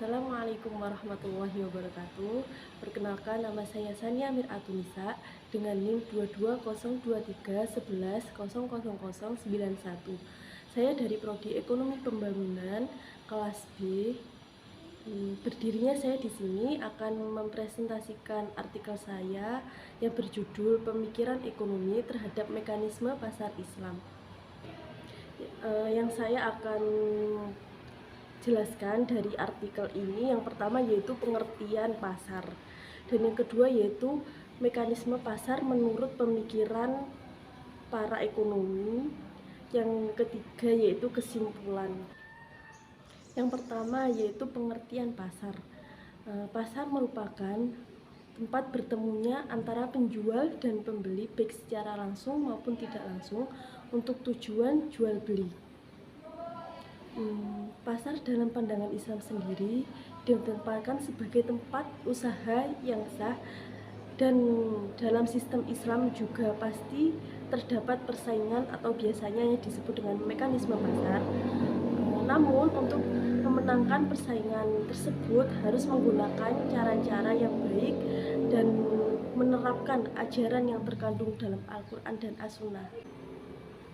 Assalamualaikum warahmatullahi wabarakatuh. Perkenalkan, nama saya Sania Miratunisa dengan NIM 220231100091. Saya dari Prodi Ekonomi Pembangunan kelas B. Berdirinya saya di sini akan mempresentasikan artikel saya yang berjudul Pemikiran Ekonomi Terhadap Mekanisme Pasar Islam. Yang saya akan jelaskan dari artikel ini, yang pertama yaitu pengertian pasar, dan yang kedua yaitu mekanisme pasar menurut pemikiran para ekonomi, yang ketiga yaitu kesimpulan. Yang pertama yaitu pengertian pasar. Pasar merupakan tempat bertemunya antara penjual dan pembeli baik secara langsung maupun tidak langsung untuk tujuan jual beli. Pasar dalam pandangan Islam sendiri ditempatkan sebagai tempat usaha yang sah, dan dalam sistem Islam juga pasti terdapat persaingan atau biasanya yang disebut dengan mekanisme pasar. Namun untuk memenangkan persaingan tersebut harus menggunakan cara-cara yang baik dan menerapkan ajaran yang terkandung dalam Al-Quran dan As-Sunnah.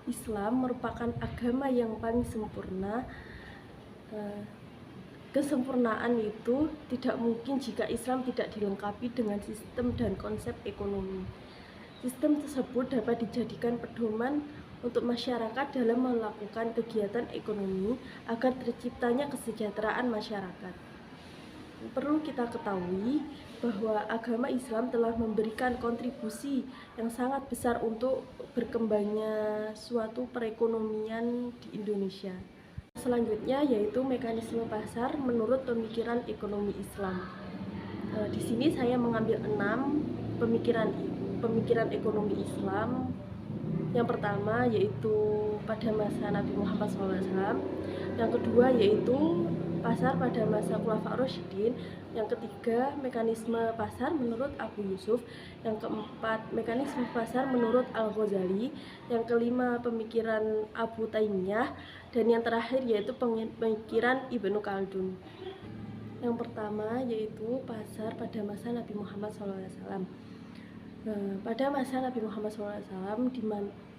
Islam merupakan agama yang paling sempurna. Kesempurnaan itu tidak mungkin jika Islam tidak dilengkapi dengan sistem dan konsep ekonomi. Sistem tersebut dapat dijadikan pedoman untuk masyarakat dalam melakukan kegiatan ekonomi agar terciptanya kesejahteraan masyarakat. Perlu kita ketahui bahwa agama Islam telah memberikan kontribusi yang sangat besar untuk berkembangnya suatu perekonomian di Indonesia. Selanjutnya yaitu mekanisme pasar menurut pemikiran ekonomi Islam. Di sini saya mengambil 6 pemikiran ekonomi Islam. Yang pertama yaitu pada masa Nabi Muhammad SAW. Yang kedua yaitu pasar pada masa Khulafaur Rasyidin. Yang ketiga, mekanisme pasar menurut Abu Yusuf. Yang keempat, mekanisme pasar menurut Al-Ghazali. Yang kelima, pemikiran Abu Taimiyah. Dan yang terakhir yaitu pemikiran Ibnu Khaldun. Yang pertama yaitu pasar pada masa Nabi Muhammad SAW. Pada masa Nabi Muhammad SAW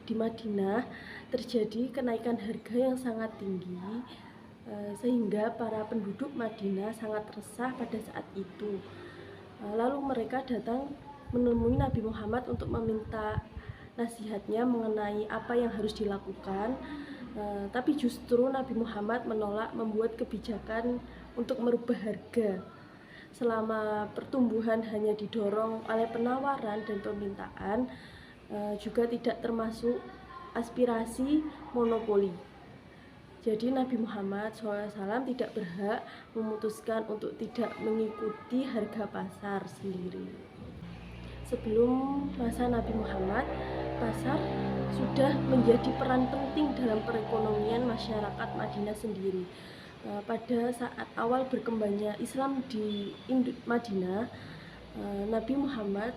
di Madinah terjadi kenaikan harga yang sangat tinggi, sehingga para penduduk Madinah sangat resah pada saat itu. Lalu mereka datang menemui Nabi Muhammad untuk meminta nasihatnya mengenai apa yang harus dilakukan, tapi justru Nabi Muhammad menolak membuat kebijakan untuk merubah harga. Selama pertumbuhan hanya didorong oleh penawaran dan permintaan, juga tidak termasuk aspirasi monopoli. Jadi Nabi Muhammad SAW tidak berhak memutuskan untuk tidak mengikuti harga pasar sendiri. Sebelum masa Nabi Muhammad, pasar sudah menjadi peran penting dalam perekonomian masyarakat Madinah sendiri. Pada saat awal berkembangnya Islam di Madinah, Nabi Muhammad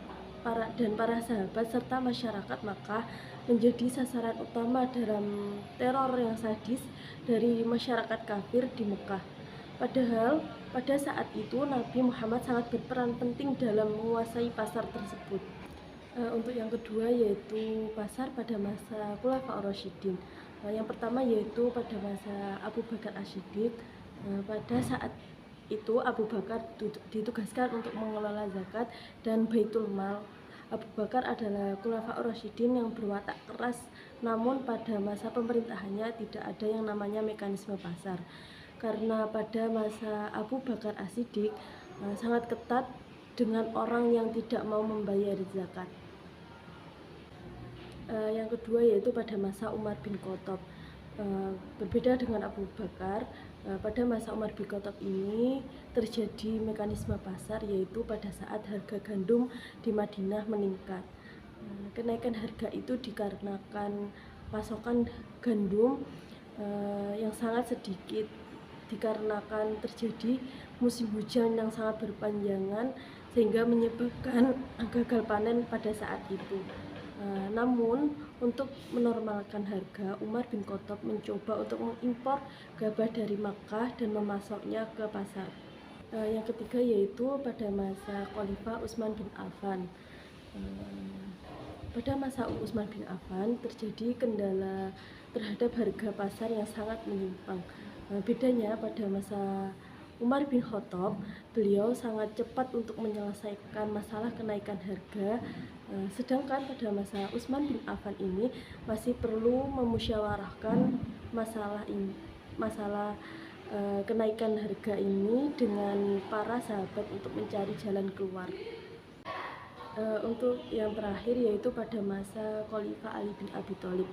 dan para sahabat serta masyarakat Makkah menjadi sasaran utama dalam teror yang sadis dari masyarakat kafir di Mekah. Padahal pada saat itu Nabi Muhammad sangat berperan penting dalam menguasai pasar tersebut. Untuk yang kedua yaitu pasar pada masa Khulafaur Rasyidin. Yang pertama yaitu pada masa Abu Bakar As-Siddiq. Pada saat itu Abu Bakar ditugaskan untuk mengelola zakat dan Baitul Mal. Abu Bakar adalah Khulafaur Rasyidin yang berwatak keras, namun pada masa pemerintahannya tidak ada yang namanya mekanisme pasar. Karena pada masa Abu Bakar As-Siddiq sangat ketat dengan orang yang tidak mau membayar zakat. Yang kedua yaitu pada masa Umar bin Khattab. Berbeda dengan Abu Bakar, pada masa Umar bin Khattab ini terjadi mekanisme pasar, yaitu pada saat harga gandum di Madinah meningkat. Kenaikan harga itu dikarenakan pasokan gandum yang sangat sedikit, dikarenakan terjadi musim hujan yang sangat berpanjangan sehingga menyebabkan gagal panen pada saat itu. Namun untuk menormalkan harga, Umar bin Khattab mencoba untuk mengimpor gabah dari Makkah dan memasoknya ke pasar. Yang ketiga yaitu pada masa Khalifah Utsman bin Affan. Pada masa Utsman bin Affan terjadi kendala terhadap harga pasar yang sangat menyimpang. Bedanya pada masa Umar bin Khattab, beliau sangat cepat untuk menyelesaikan masalah kenaikan harga, sedangkan pada masa Utsman bin Affan ini masih perlu memusyawarahkan masalah kenaikan harga ini dengan para sahabat untuk mencari jalan keluar. Untuk yang terakhir yaitu pada masa Khalifah Ali bin Abi Thalib.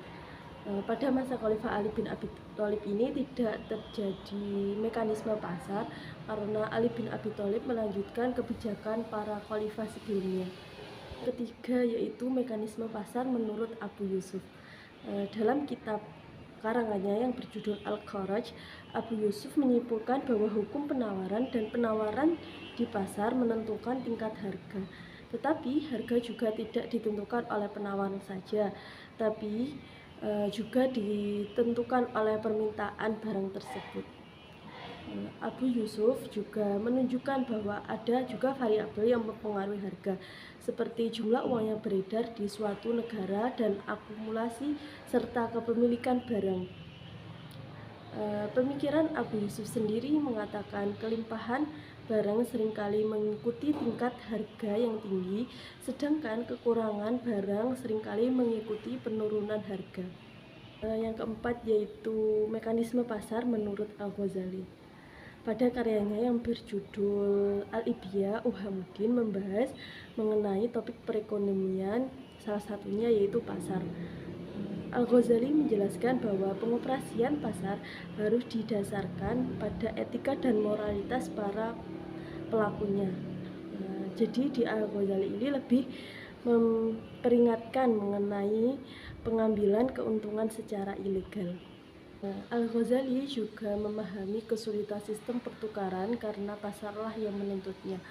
Pada masa Khalifah Ali bin Abi Thalib ini tidak terjadi mekanisme pasar karena Ali bin Abi Thalib melanjutkan kebijakan para khalifah sebelumnya. Ketiga yaitu mekanisme pasar menurut Abu Yusuf. Dalam kitab karangannya yang berjudul Al-Kharaj, Abu Yusuf menyimpulkan bahwa hukum penawaran dan penawaran di pasar menentukan tingkat harga. Tetapi harga juga tidak ditentukan oleh penawaran saja, tapi juga ditentukan oleh permintaan barang tersebut. Abu Yusuf juga menunjukkan bahwa ada juga variabel yang mempengaruhi harga, seperti jumlah uang yang beredar di suatu negara dan akumulasi serta kepemilikan barang. Pemikiran Abu Yusuf sendiri mengatakan kelimpahan barang seringkali mengikuti tingkat harga yang tinggi, sedangkan kekurangan barang seringkali mengikuti penurunan harga. Yang keempat yaitu mekanisme pasar menurut Al-Ghazali. Pada karyanya yang berjudul Al-Ibya, Uhamuddin membahas mengenai topik perekonomian, salah satunya yaitu pasar. Al-Ghazali menjelaskan bahwa pengoperasian pasar harus didasarkan pada etika dan moralitas para pelakunya. Jadi di Al-Ghazali ini lebih memperingatkan mengenai pengambilan keuntungan secara ilegal. Al-Ghazali juga memahami kesulitan sistem pertukaran karena pasarlah yang menuntutnya.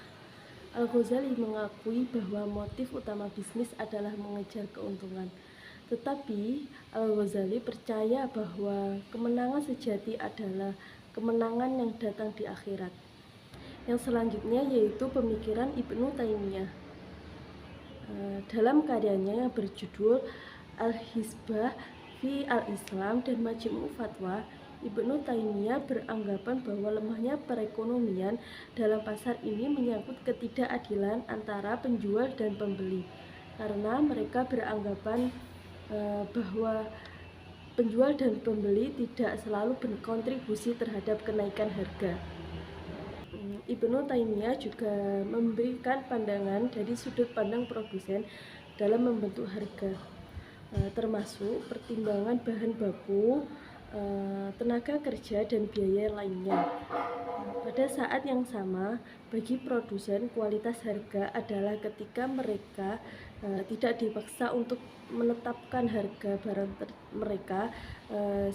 Al-Ghazali mengakui bahwa motif utama bisnis adalah mengejar keuntungan. Tetapi Al-Ghazali percaya bahwa kemenangan sejati adalah kemenangan yang datang di akhirat. Yang selanjutnya yaitu pemikiran Ibnu Taimiyah. Dalam karyanya yang berjudul Al-Hizbah fi Al-Islam dan Majmu' Fatwa, Ibnu Taimiyah beranggapan bahwa lemahnya perekonomian dalam pasar ini menyangkut ketidakadilan antara penjual dan pembeli, karena mereka beranggapan bahwa penjual dan pembeli tidak selalu berkontribusi terhadap kenaikan harga. Ibnu Taimiyah juga memberikan pandangan dari sudut pandang produsen dalam membentuk harga, termasuk pertimbangan bahan baku, tenaga kerja, dan biaya lainnya. Pada saat yang sama, bagi produsen kualitas harga adalah ketika mereka tidak dipaksa untuk menetapkan harga barang mereka,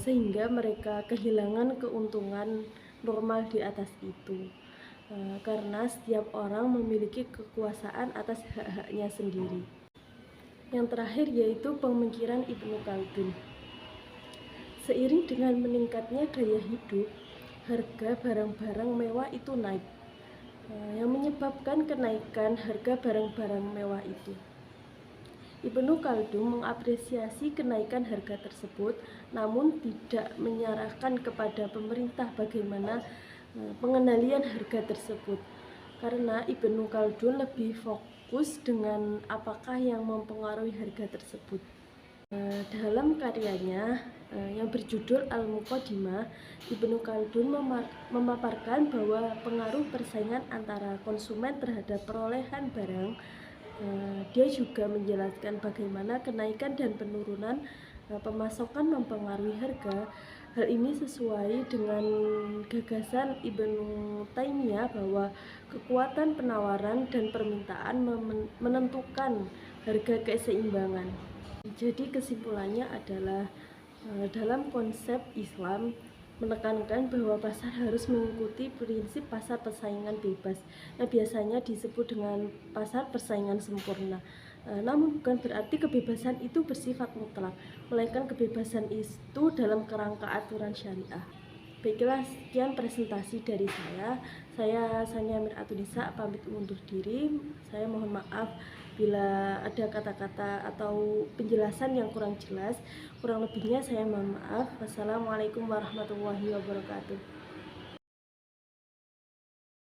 sehingga mereka kehilangan keuntungan normal di atas itu, karena setiap orang memiliki kekuasaan atas hak-haknya sendiri. Yang terakhir yaitu pemikiran Ibnu Khaldun. Seiring dengan meningkatnya gaya hidup, harga barang-barang mewah itu naik, yang menyebabkan kenaikan harga barang-barang mewah itu. Ibnu Khaldun mengapresiasi kenaikan harga tersebut, namun tidak menyerahkan kepada pemerintah bagaimana pengendalian harga tersebut, karena Ibnu Khaldun lebih fokus dengan apakah yang mempengaruhi harga tersebut. Dalam karyanya yang berjudul Al-Muqaddimah, Ibnu Khaldun memaparkan bahwa pengaruh persaingan antara konsumen terhadap perolehan barang. Dia juga menjelaskan bagaimana kenaikan dan penurunan pemasokan mempengaruhi harga. Hal ini sesuai dengan gagasan Ibnu Taimiyah bahwa kekuatan penawaran dan permintaan menentukan harga keseimbangan. Jadi kesimpulannya adalah dalam konsep Islam menekankan bahwa pasar harus mengikuti prinsip pasar persaingan bebas yang biasanya disebut dengan pasar persaingan sempurna. Namun bukan berarti kebebasan itu bersifat mutlak, melainkan kebebasan itu dalam kerangka aturan syariah. Baiklah, sekian presentasi dari saya. Saya Sania Miratulisa pamit undur diri. Saya mohon maaf bila ada kata-kata atau penjelasan yang kurang jelas. Kurang lebihnya saya mohon maaf. Wassalamualaikum warahmatullahi wabarakatuh.